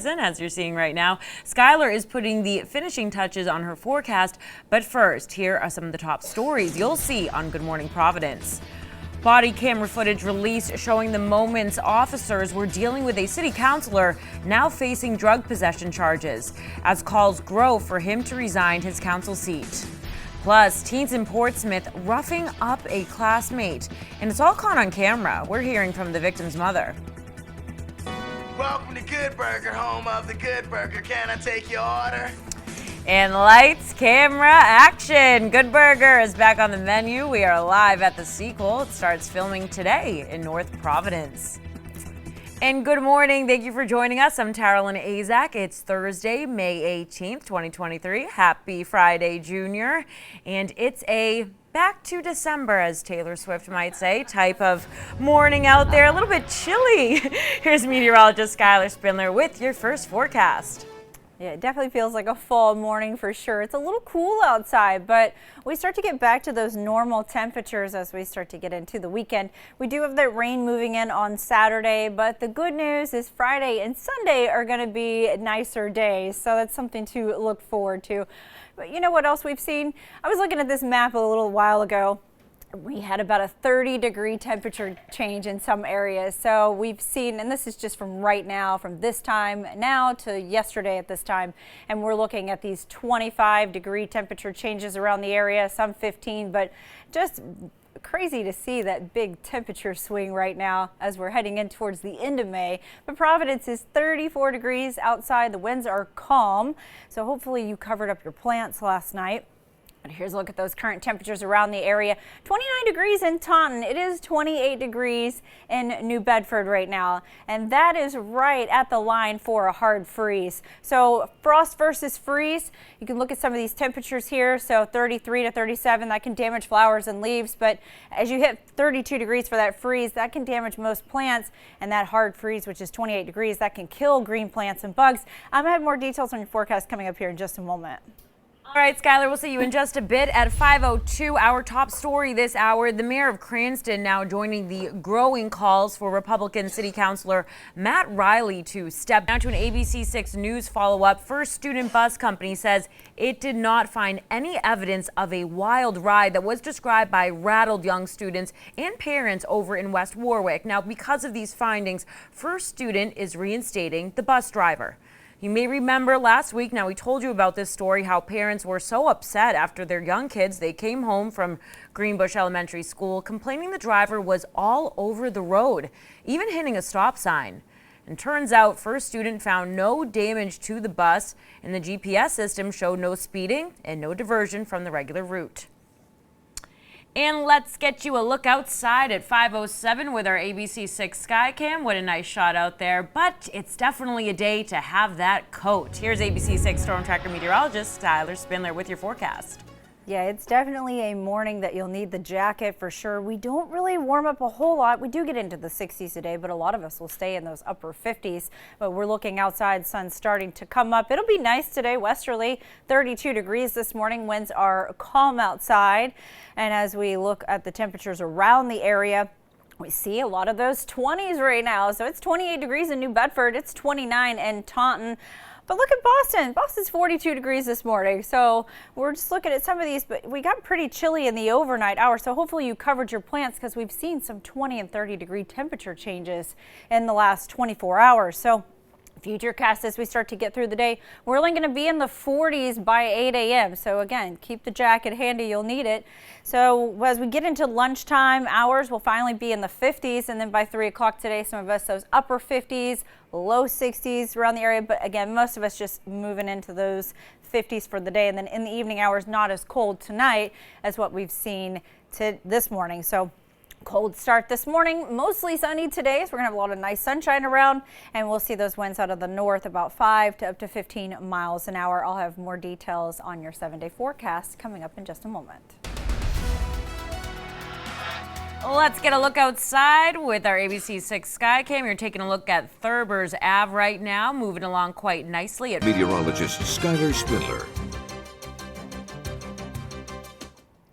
As you're seeing right now, Skylar is putting the finishing touches on her forecast. But first, here are some of the top stories you'll see on Good Morning Providence. Body camera footage released showing the moments officers were dealing with a city councilor now facing drug possession charges as calls grow for him to resign his council seat. Plus, teens in Portsmouth roughing up a classmate, and it's all caught on camera. We're hearing from the victim's mother. Welcome to Good Burger, home of the Good Burger. Can I take your order? And lights, camera, action. Good Burger is back on the menu. We are live at the sequel. It starts filming today in North Providence. And good morning. Thank you for joining us. I'm Taralyn Azak. It's Thursday, May 18th, 2023. Happy Friday, Junior. And it's a back to December, as Taylor Swift might say, type of morning out there. A little bit chilly. Here's meteorologist Skylar Spindler with your first forecast. Yeah, it definitely feels like a fall morning for sure. It's a little cool outside, but we start to get back to those normal temperatures as we start to get into the weekend. We do have that rain moving in on Saturday, but the good news is Friday and Sunday are going to be nicer days, so that's something to look forward to. But you know what else we've seen? I was looking at this map a little while ago. We had about a 30-degree temperature change in some areas. So we've seen, and this is just from right now, from this time now to yesterday at this time, and we're looking at these 25-degree temperature changes around the area, some 15, but just crazy to see that big temperature swing right now as we're heading in towards the end of May. But Providence is 34 degrees outside. The winds are calm, so hopefully you covered up your plants last night. But here's a look at those current temperatures around the area. 29 degrees in Taunton. It is 28 degrees in New Bedford right now. And that is right at the line for a hard freeze. So frost versus freeze, you can look at some of these temperatures here. So 33 to 37, that can damage flowers and leaves. But as you hit 32 degrees for that freeze, that can damage most plants. And that hard freeze, which is 28 degrees, that can kill green plants and bugs. I'm going to have more details on your forecast coming up here in just a moment. All right, Skylar, we'll see you in just a bit at 5:02. Our top story this hour, the mayor of Cranston now joining the growing calls for Republican City Councilor Matt Riley to step down. To an ABC6 News follow-up. First Student Bus Company says it did not find any evidence of a wild ride that was described by rattled young students and parents over in West Warwick. Now, because of these findings, First Student is reinstating the bus driver. You may remember last week, now we told you about this story, how parents were so upset after their young kids, they came home from Greenbush Elementary School complaining the driver was all over the road, even hitting a stop sign. And turns out First Student found no damage to the bus, and the GPS system showed no speeding and no diversion from the regular route. And let's get you a look outside at 5:07 with our ABC6 Skycam. What a nice shot out there, but it's definitely a day to have that coat. Here's ABC6 Storm Tracker meteorologist Skylar Spindler with your forecast. Yeah, it's definitely a morning that you'll need the jacket for sure. We don't really warm up a whole lot. We do get into the 60s today, but a lot of us will stay in those upper 50s. But we're looking outside, sun starting to come up. It'll be nice today, westerly, 32 degrees this morning. Winds are calm outside. And as we look at the temperatures around the area, we see a lot of those 20s right now. So it's 28 degrees in New Bedford. It's 29 in Taunton. But look at Boston. Boston's 42 degrees this morning. So we're just looking at some of these, but we got pretty chilly in the overnight hours. So hopefully you covered your plants because we've seen some 20 and 30 degree temperature changes in the last 24 hours. So futurecast as we start to get through the day, we're only going to be in the 40s by 8 a.m. So again, keep the jacket handy. You'll need it. So as we get into lunchtime hours, we'll finally be in the 50s. And then by 3 o'clock today, some of us, those upper 50s, low 60s around the area. But again, most of us just moving into those 50s for the day. And then in the evening hours, not as cold tonight as what we've seen this morning. So cold start this morning, mostly sunny today, so we're gonna have a lot of nice sunshine around, and we'll see those winds out of the north about 5 to up to 15 miles an hour. I'll have more details on your 7-day forecast coming up in just a moment. Let's get a look outside with our ABC6 Skycam. You're taking a look at Thurber's Ave right now, moving along quite nicely. Meteorologist Skylar Spindler.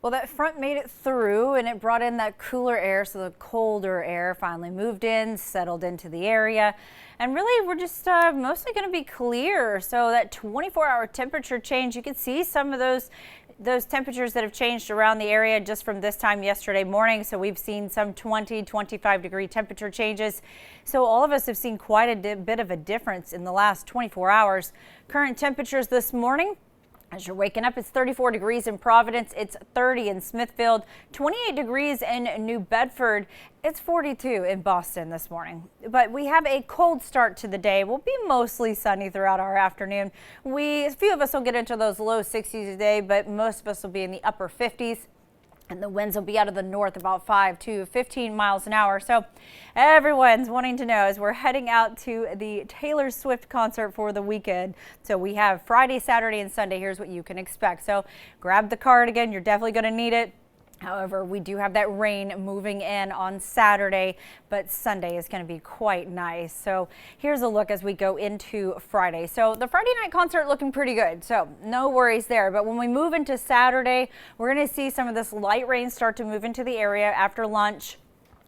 Well, that front made it through and it brought in that cooler air, so the colder air finally moved in, settled into the area. And really, we're just mostly going to be clear. So that 24-hour temperature change, you can see some of those temperatures that have changed around the area just from this time yesterday morning. So we've seen some 20-25 degree temperature changes. So all of us have seen quite a bit of a difference in the last 24 hours. Current temperatures this morning, as you're waking up, it's 34 degrees in Providence, it's 30 in Smithfield, 28 degrees in New Bedford, it's 42 in Boston this morning. But we have a cold start to the day. We'll be mostly sunny throughout our afternoon. A few of us will get into those low 60s today, but most of us will be in the upper 50s. And the winds will be out of the north about 5 to 15 miles an hour. So everyone's wanting to know as we're heading out to the Taylor Swift concert for the weekend. So we have Friday, Saturday, and Sunday. Here's what you can expect. So grab the cardigan. You're definitely going to need it. However, we do have that rain moving in on Saturday, but Sunday is going to be quite nice. So here's a look as we go into Friday. So the Friday night concert looking pretty good, so no worries there. But when we move into Saturday, we're going to see some of this light rain start to move into the area after lunch.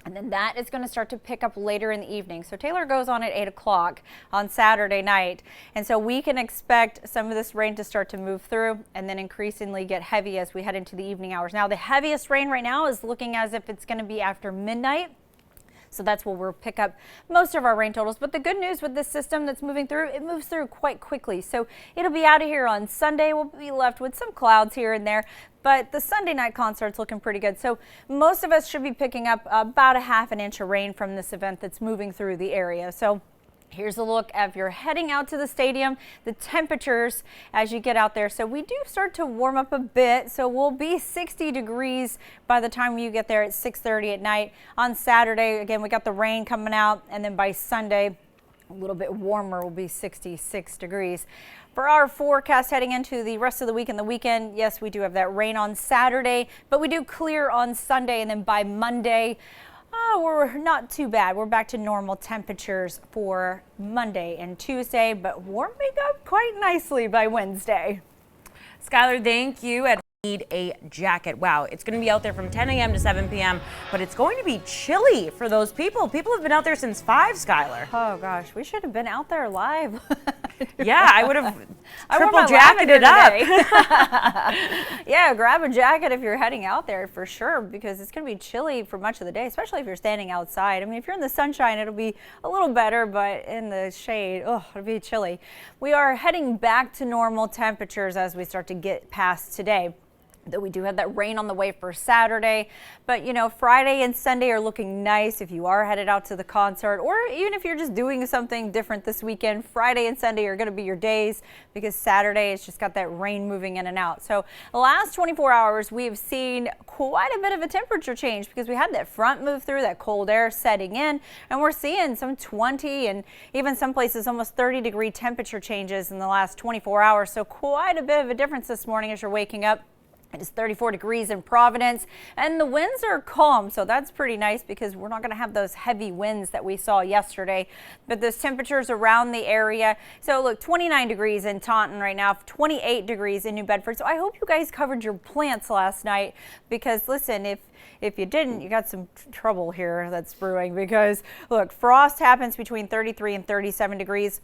And then that is going to start to pick up later in the evening. So Taylor goes on at 8 o'clock on Saturday night. And so we can expect some of this rain to start to move through and then increasingly get heavy as we head into the evening hours. Now, the heaviest rain right now is looking as if it's going to be after midnight. So that's where we'll pick up most of our rain totals. But the good news with this system that's moving through, it moves through quite quickly. So it'll be out of here on Sunday. We'll be left with some clouds here and there. But the Sunday night concert's looking pretty good. So most of us should be picking up about a ½ an inch of rain from this event that's moving through the area. So here's a look if you're heading out to the stadium, the temperatures as you get out there. So we do start to warm up a bit. So we'll be 60 degrees by the time you get there at 6:30 at night. On Saturday, again, we got the rain coming out, and then by Sunday, a little bit warmer, will be 66 degrees. For our forecast heading into the rest of the week and the weekend, yes, we do have that rain on Saturday, but we do clear on Sunday, and then by Monday, we're not too bad. We're back to normal temperatures for Monday and Tuesday, but warming up quite nicely by Wednesday. Skylar, thank you. Need a jacket. Wow, it's going to be out there from 10 a.m. to 7 p.m., but it's going to be chilly for those people. People have been out there since 5, Skylar. Oh gosh, we should have been out there live. Yeah, I would have triple jacketed up. Yeah, grab a jacket if you're heading out there for sure, because it's going to be chilly for much of the day, especially if you're standing outside. I mean, if you're in the sunshine, it'll be a little better, but in the shade, it'll be chilly. We are heading back to normal temperatures as we start to get past today. Though we do have that rain on the way for Saturday. But, you know, Friday and Sunday are looking nice if you are headed out to the concert, or even if you're just doing something different this weekend. Friday and Sunday are going to be your days, because Saturday it's just got that rain moving in and out. So the last 24 hours, we have seen quite a bit of a temperature change, because we had that front move through, that cold air setting in, and we're seeing some 20 and even some places almost 30-degree temperature changes in the last 24 hours. So quite a bit of a difference this morning as you're waking up. It is 34 degrees in Providence, and the winds are calm, so that's pretty nice, because we're not going to have those heavy winds that we saw yesterday. But those temperatures around the area, so look, 29 degrees in Taunton right now, 28 degrees in New Bedford. So I hope you guys covered your plants last night, because listen, if you didn't, you got some trouble here that's brewing, because look, frost happens between 33 and 37 degrees.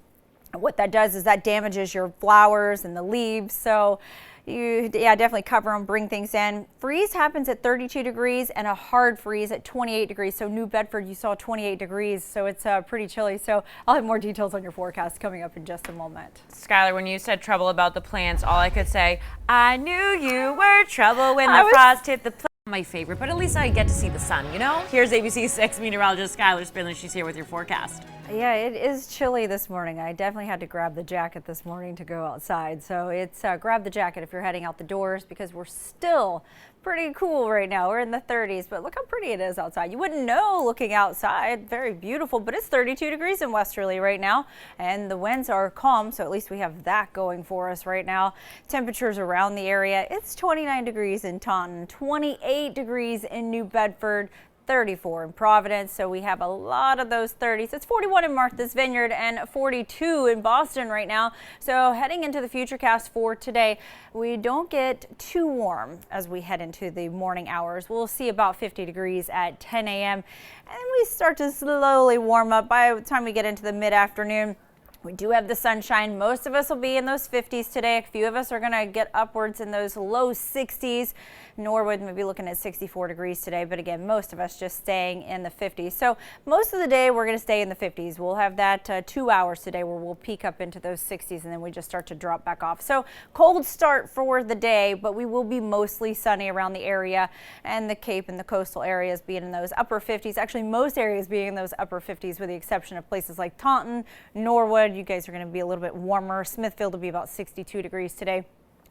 What that does is that damages your flowers and the leaves. So definitely cover them, bring things in. Freeze happens at 32 degrees and a hard freeze at 28 degrees. So New Bedford, you saw 28 degrees, so it's pretty chilly. So I'll have more details on your forecast coming up in just a moment. Skylar, when you said trouble about the plants, all I could say, I knew you were trouble when the frost hit the plant. My favorite, but at least I get to see the sun, you know? Here's ABC 6 meteorologist Skylar Spindler. She's here with your forecast. Yeah, it is chilly this morning. I definitely had to grab the jacket this morning to go outside. So it's grab the jacket if you're heading out the doors, because we're still pretty cool right now. We're in the 30s, but look how pretty it is outside. You wouldn't know looking outside. Very beautiful, but it's 32 degrees in Westerly right now, and the winds are calm, so at least we have that going for us right now. Temperatures around the area, it's 29 degrees in Taunton, 28 degrees in New Bedford, 34 in Providence. So we have a lot of those 30s. It's 41 in Martha's Vineyard and 42 in Boston right now. So heading into the futurecast for today, we don't get too warm as we head into the morning hours. We'll see about 50 degrees at 10 a.m. and we start to slowly warm up by the time we get into the mid-afternoon. We do have the sunshine. Most of us will be in those 50s today. A few of us are going to get upwards in those low 60s. Norwood may be looking at 64 degrees today, but again, most of us just staying in the 50s. So most of the day we're going to stay in the 50s. We'll have that 2 hours today where we'll peak up into those 60s and then we just start to drop back off. So cold start for the day, but we will be mostly sunny around the area and the Cape and the coastal areas being in those upper 50s. Actually, most areas being in those upper 50s with the exception of places like Taunton, Norwood. You guys are going to be a little bit warmer. Smithfield will be about 62 degrees today.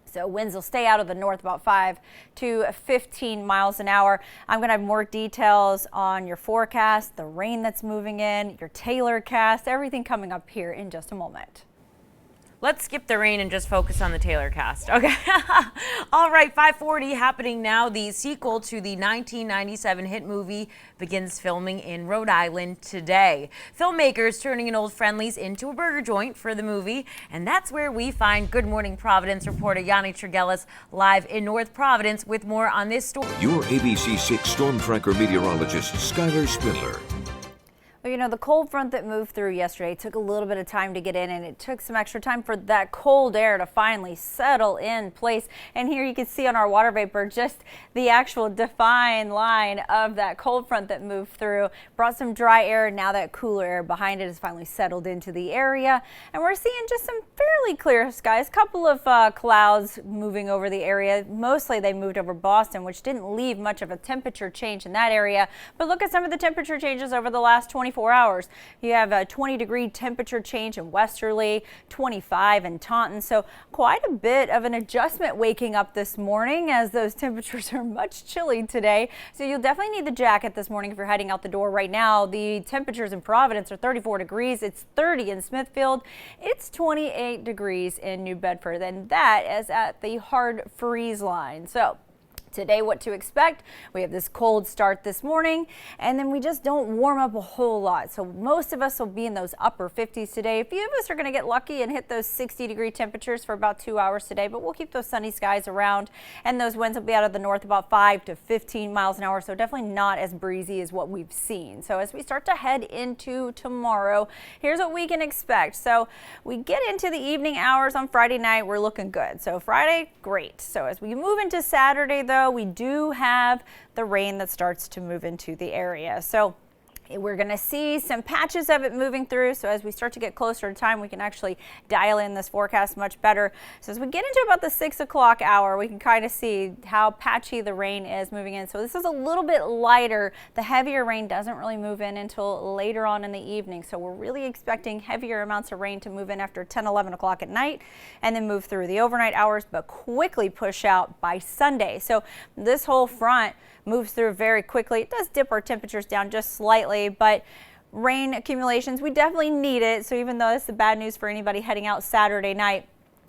So winds will stay out of the north about 5 to 15 miles an hour. I'm going to have more details on your forecast, the rain that's moving in, your Taylor cast, everything coming up here in just a moment. Let's skip the rain and just focus on the Taylor cast. Okay. All right, 5:40 happening now. The sequel to the 1997 hit movie begins filming in Rhode Island today. Filmmakers turning an old friendlies into a burger joint for the movie, and that's where we find Good Morning Providence reporter Yanni Tregelis live in North Providence with more on this story. Your ABC 6 Storm Tracker meteorologist, Skylar Spindler. Well, you know, the cold front that moved through yesterday took a little bit of time to get in, and it took some extra time for that cold air to finally settle in place. And here you can see on our water vapor just the actual defined line of that cold front that moved through. Brought some dry air. Now that cooler air behind it has finally settled into the area. And we're seeing just some fairly clear skies. Couple of clouds moving over the area. Mostly they moved over Boston, which didn't leave much of a temperature change in that area. But look at some of the temperature changes over the last 24 hours. You have a 20-degree temperature change in Westerly, 25 in Taunton. So quite a bit of an adjustment waking up this morning as those temperatures are much chilly today. So you'll definitely need the jacket this morning if you're heading out the door. Right now, the temperatures in Providence are 34 degrees. It's 30 in Smithfield. It's 28 degrees in New Bedford, and that is at the hard freeze line. So today, what to expect? We have this cold start this morning, and then we just don't warm up a whole lot. So most of us will be in those upper 50s today. A few of us are going to get lucky and hit those 60-degree temperatures for about 2 hours today, but we'll keep those sunny skies around, and those winds will be out of the north about 5 to 15 miles an hour, so definitely not as breezy as what we've seen. So as we start to head into tomorrow, here's what we can expect. So we get into the evening hours on Friday night, we're looking good. So Friday, great. So as we move into Saturday, though, we do have the rain that starts to move into the area. So we're going to see some patches of it moving through. So as we start to get closer to time, we can actually dial in this forecast much better. So as we get into about the 6 o'clock hour, we can kind of see how patchy the rain is moving in. So this is a little bit lighter. The heavier rain doesn't really move in until later on in the evening. So we're really expecting heavier amounts of rain to move in after 10, 11 o'clock at night and then move through the overnight hours, but quickly push out by Sunday. So this whole front moves through very quickly. It does dip our temperatures down just slightly, but rain accumulations, we definitely need it. So even though it's the bad news for anybody heading out Saturday night,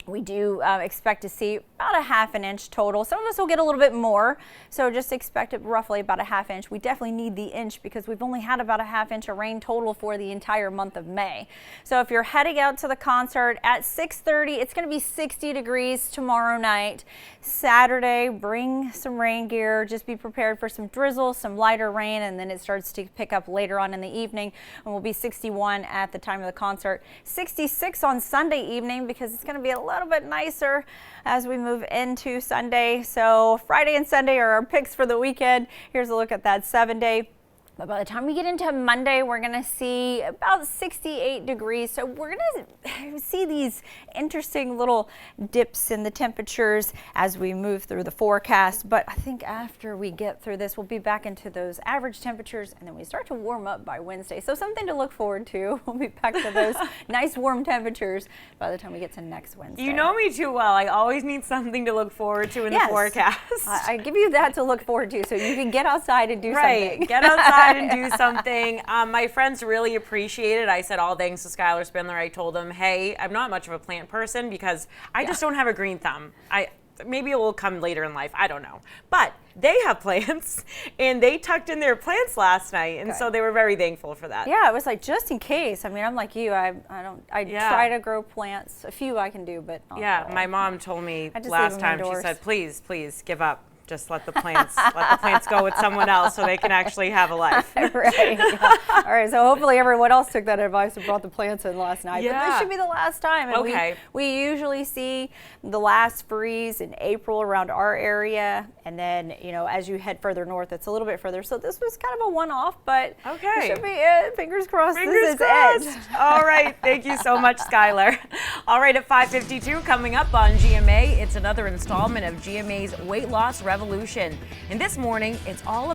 we do expect to see about a ½ inch total. Some of us will get a little bit more, so just expect it roughly about a ½ inch. We definitely need the inch because we've only had about a ½ inch of rain total for the entire month of May. So if you're heading out to the concert at 6:30, it's going to be 60 degrees tomorrow night. Saturday, bring some rain gear. Just be prepared for some drizzle, some lighter rain, and then it starts to pick up later on in the evening, and we'll be 61 at the time of the concert. 66 on Sunday evening because it's going to be a little bit nicer as we move into Sunday. So Friday and Sunday are our picks for the weekend. Here's a look at that 7-day. But by the time we get into Monday, we're going to see about 68 degrees. So we're going to see these interesting little dips in the temperatures as we move through the forecast. But I think after we get through this, we'll be back into those average temperatures, and then we start to warm up by Wednesday. So something to look forward to. We'll be back to those nice warm temperatures by the time we get to next Wednesday. You know me too well. I always need something to look forward to in the forecast. I give you that to look forward to so you can get outside and do something. Get outside and do something. My friends really appreciate it. I said all thanks to Skylar Spindler. I told them, hey, I'm not much of a plant person because I just don't have a green thumb. maybe it will come later in life. I don't know. But they have plants, and they tucked in their plants last night, and so they were very thankful for that. Yeah, it was like just in case. I mean, I'm like you. I try to grow plants. A few I can do, but not all. My mom told me just last leave them time. She indoors. said, please give up. Just let the plants go with someone else so they can actually have a life. Right. Yeah. All right. So hopefully everyone else took that advice and brought the plants in last night. Yeah. But this should be the last time. And Okay. we usually see the last freeze in April around our area, and then as you head further north, it's a little bit further. So this was kind of a one-off, but it should be it. Fingers crossed. Fingers crossed. All right. Thank you so much, Skylar. All right. At 5:52, coming up on GMA, it's another installment of GMA's Weight Loss Revolution. And this morning, it's all